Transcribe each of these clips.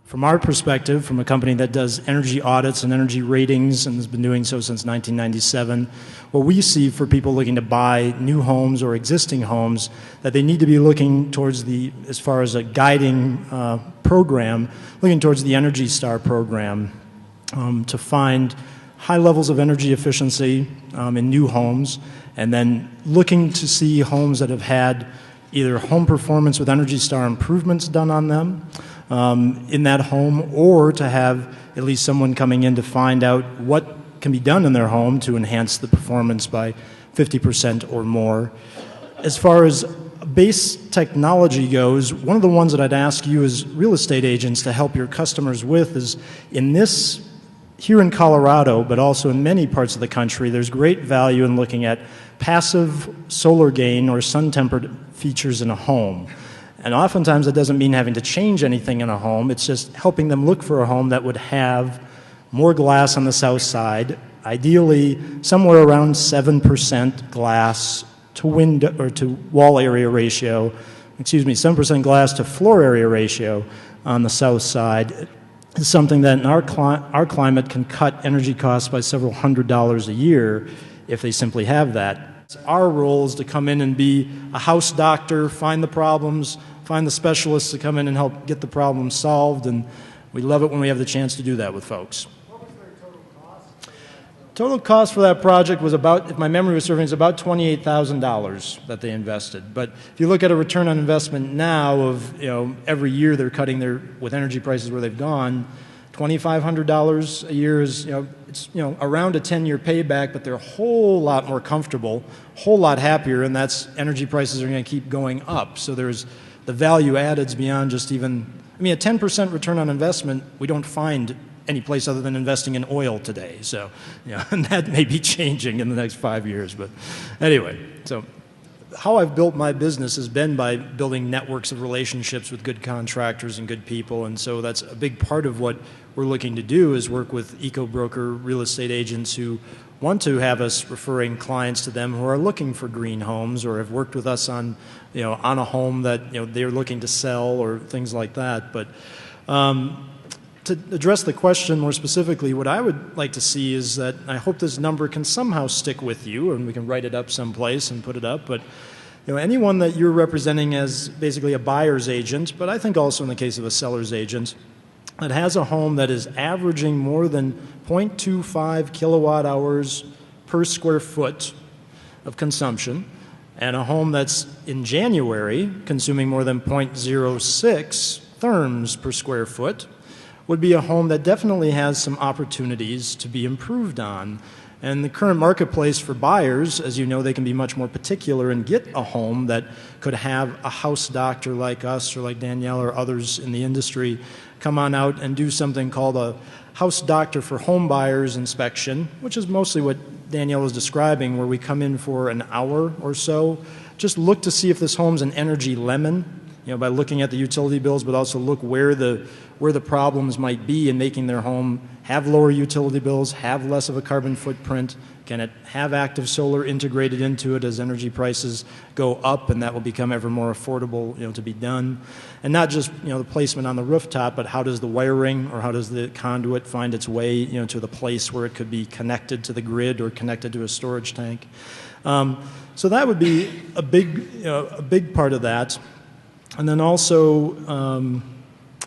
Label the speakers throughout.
Speaker 1: From our perspective, from a company that does energy audits and energy ratings and has been doing so since 1997, what we see for people looking to buy new homes or existing homes, that they need to be looking towards as far as a guiding program, looking towards the Energy Star program to find high levels of energy efficiency in new homes, and then looking to see homes that have had either home performance with Energy Star improvements done on them in that home, or to have at least someone coming in to find out what can be done in their home to enhance the performance by 50% or more. As far as base technology goes, one of the ones that I'd ask you as real estate agents to help your customers with is here in Colorado, but also in many parts of the country, there's great value in looking at passive solar gain or sun-tempered features in a home. And oftentimes that doesn't mean having to change anything in a home, it's just helping them look for a home that would have more glass on the south side, ideally somewhere around 7% glass to window or to wall area ratio, 7% glass to floor area ratio on the south side. Is something that in our climate can cut energy costs by several $100s a year if they simply have that. Our role is to come in and be a house doctor, find the problems, find the specialists to come in and help get the problem solved, and we love it when we have the chance to do that with folks.
Speaker 2: What was their total cost?
Speaker 1: Total cost for that project was about, if my memory was serving, it's about $28,000 that they invested. But if you look at a return on investment now of, every year they're cutting with energy prices where they've gone, $2,500 a year is, it's around a 10-year payback, but they're a whole lot more comfortable, a whole lot happier, and that's energy prices are going to keep going up. So there's the value added beyond just even, a 10% return on investment we don't find any place other than investing in oil today. So, and that may be changing in the next 5 years. But anyway, so how I've built my business has been by building networks of relationships with good contractors and good people, and so that's a big part of what we're looking to do is work with eco-broker real estate agents who want to have us referring clients to them who are looking for green homes or have worked with us on, on a home that, they're looking to sell or things like that. But to address the question more specifically, what I would like to see is that I hope this number can somehow stick with you, and we can write it up someplace and put it up, but anyone that you're representing as basically a buyer's agent, but I think also in the case of a seller's agent, that has a home that is averaging more than 0.25 kilowatt hours per square foot of consumption, and a home that's in January consuming more than 0.06 therms per square foot, would be a home that definitely has some opportunities to be improved on. And the current marketplace for buyers, as you know, they can be much more particular and get a home that could have a house doctor like us or like Danielle or others in the industry come on out and do something called a house doctor for home buyers inspection, which is mostly what Danielle was describing, where we come in for an hour or so, just look to see if this home's an energy lemon, by looking at the utility bills, but also look where the problems might be in making their home have lower utility bills, have less of a carbon footprint. Can it have active solar integrated into it as energy prices go up, and that will become ever more affordable, to be done? And not just, the placement on the rooftop, but how does the wiring or how does the conduit find its way, to the place where it could be connected to the grid or connected to a storage tank? So that would be a big part of that. And then also,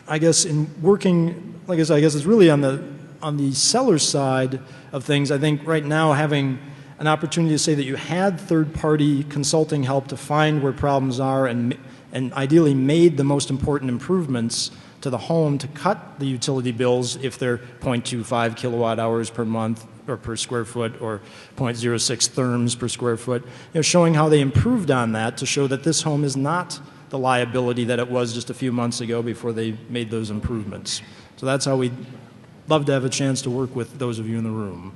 Speaker 1: I guess in working, like I said, I guess it's really on the seller side of things. I think right now having an opportunity to say that you had third-party consulting help to find where problems are and ideally made the most important improvements to the home to cut the utility bills if they're 0.25 kilowatt hours per month or per square foot or 0.06 therms per square foot, showing how they improved on that to show that this home is not the liability that it was just a few months ago before they made those improvements. So that's how we'd love to have a chance to work with those of you in the room.